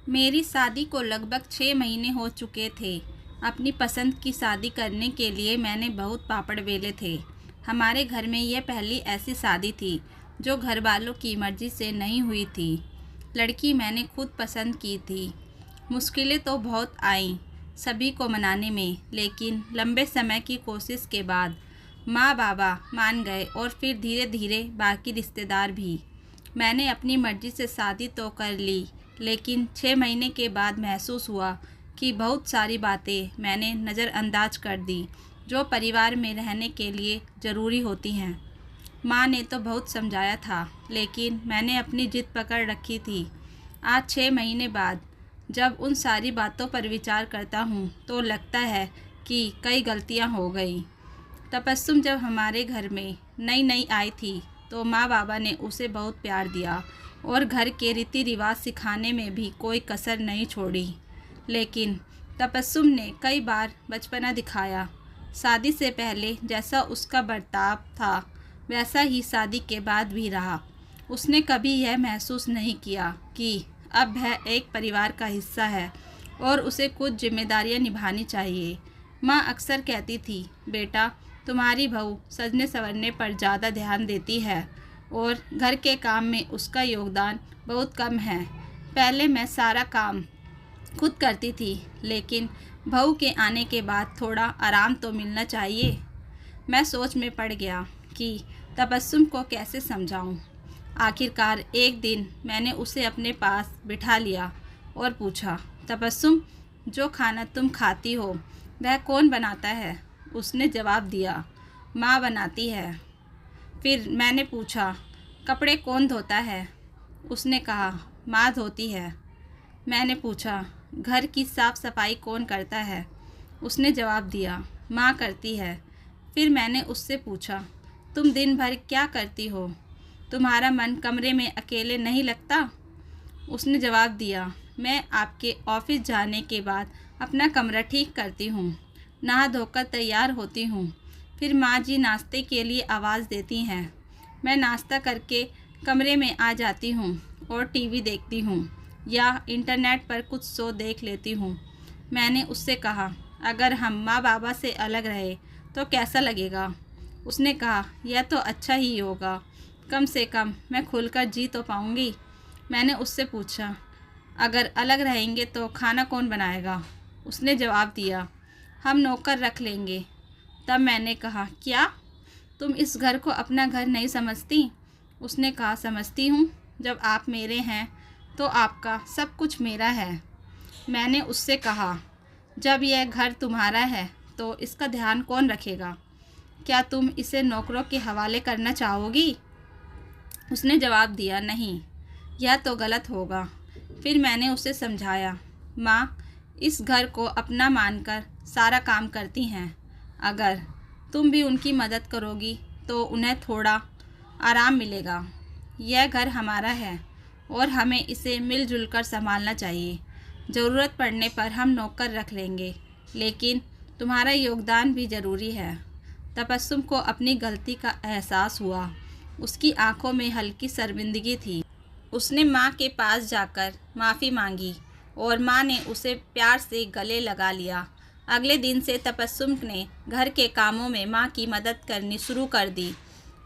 मेरी शादी को लगभग 6 महीने हो चुके थे। अपनी पसंद की शादी करने के लिए मैंने बहुत पापड़ बेले थे। हमारे घर में यह पहली ऐसी शादी थी जो घर वालों की मर्ज़ी से नहीं हुई थी। लड़की मैंने खुद पसंद की थी। मुश्किलें तो बहुत आईं सभी को मनाने में, लेकिन लंबे समय की कोशिश के बाद माँ बाबा मान गए और फिर धीरे धीरे बाकी रिश्तेदार भी। मैंने अपनी मर्ज़ी से शादी तो कर ली, लेकिन 6 महीने के बाद महसूस हुआ कि बहुत सारी बातें मैंने नज़रअंदाज कर दी जो परिवार में रहने के लिए ज़रूरी होती हैं। माँ ने तो बहुत समझाया था, लेकिन मैंने अपनी जिद पकड़ रखी थी। आज 6 महीने बाद जब उन सारी बातों पर विचार करता हूँ तो लगता है कि कई गलतियाँ हो गई। तबस्सुम जब हमारे घर में नई नई आई थी तो माँ बाबा ने उसे बहुत प्यार दिया और घर के रीति रिवाज सिखाने में भी कोई कसर नहीं छोड़ी। लेकिन तबस्सुम ने कई बार बचपना दिखाया। शादी से पहले जैसा उसका बर्ताव था वैसा ही शादी के बाद भी रहा। उसने कभी यह महसूस नहीं किया कि अब वह एक परिवार का हिस्सा है और उसे कुछ जिम्मेदारियां निभानी चाहिए। माँ अक्सर कहती थी, बेटा तुम्हारी बहू सजने संवरने पर ज़्यादा ध्यान देती है और घर के काम में उसका योगदान बहुत कम है। पहले मैं सारा काम खुद करती थी, लेकिन बहू के आने के बाद थोड़ा आराम तो मिलना चाहिए। मैं सोच में पड़ गया कि तबस्सुम को कैसे समझाऊं। आखिरकार एक दिन मैंने उसे अपने पास बिठा लिया और पूछा, तबस्सुम जो खाना तुम खाती हो वह कौन बनाता है? उसने जवाब दिया, माँ बनाती है। फिर मैंने पूछा, कपड़े कौन धोता है? उसने कहा, माँ धोती है। मैंने पूछा, घर की साफ़ सफाई कौन करता है? उसने जवाब दिया, माँ करती है। फिर मैंने उससे पूछा, तुम दिन भर क्या करती हो? तुम्हारा मन कमरे में अकेले नहीं लगता? उसने जवाब दिया, मैं आपके ऑफिस जाने के बाद अपना कमरा ठीक करती हूँ, नहा धोकर तैयार होती हूँ। फिर माँ जी नाश्ते के लिए आवाज़ देती हैं। मैं नाश्ता करके कमरे में आ जाती हूँ और टीवी देखती हूँ या इंटरनेट पर कुछ शो देख लेती हूँ। मैंने उससे कहा, अगर हम माँ बाबा से अलग रहे तो कैसा लगेगा? उसने कहा, यह तो अच्छा ही होगा, कम से कम मैं खुलकर जी तो पाऊँगी। मैंने उससे पूछा, अगर अलग रहेंगे तो खाना कौन बनाएगा? उसने जवाब दिया, हम नौकर रख लेंगे। तब मैंने कहा, क्या तुम इस घर को अपना घर नहीं समझती? उसने कहा, समझती हूँ। जब आप मेरे हैं तो आपका सब कुछ मेरा है। मैंने उससे कहा, जब यह घर तुम्हारा है तो इसका ध्यान कौन रखेगा? क्या तुम इसे नौकरों के हवाले करना चाहोगी? उसने जवाब दिया, नहीं, यह तो गलत होगा। फिर मैंने उसे समझाया, माँ इस घर को अपना मानकर सारा काम करती हैं। अगर तुम भी उनकी मदद करोगी तो उन्हें थोड़ा आराम मिलेगा। यह घर हमारा है और हमें इसे मिलजुल कर संभालना चाहिए। ज़रूरत पड़ने पर हम नौकर रख लेंगे, लेकिन तुम्हारा योगदान भी ज़रूरी है। तबस्सुम को अपनी गलती का एहसास हुआ। उसकी आंखों में हल्की शर्मिंदगी थी। उसने माँ के पास जाकर माफ़ी मांगी और माँ ने उसे प्यार से गले लगा लिया। अगले दिन से तबस्सुम ने घर के कामों में माँ की मदद करनी शुरू कर दी।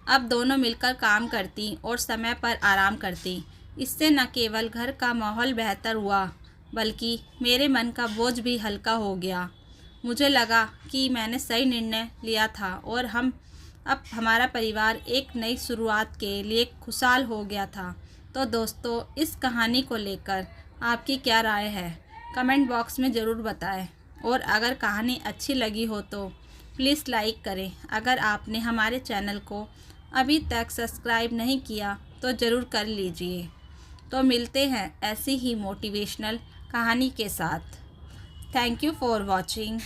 अब दोनों मिलकर काम करती और समय पर आराम करती। इससे न केवल घर का माहौल बेहतर हुआ, बल्कि मेरे मन का बोझ भी हल्का हो गया। मुझे लगा कि मैंने सही निर्णय लिया था और अब हमारा परिवार एक नई शुरुआत के लिए खुशहाल हो गया था। तो दोस्तों, इस कहानी को लेकर आपकी क्या राय है? कमेंट बॉक्स में ज़रूर बताएं और अगर कहानी अच्छी लगी हो तो प्लीज़ लाइक करें। अगर आपने हमारे चैनल को अभी तक सब्सक्राइब नहीं किया तो ज़रूर कर लीजिए। तो मिलते हैं ऐसी ही मोटिवेशनल कहानी के साथ। Thank you for watching.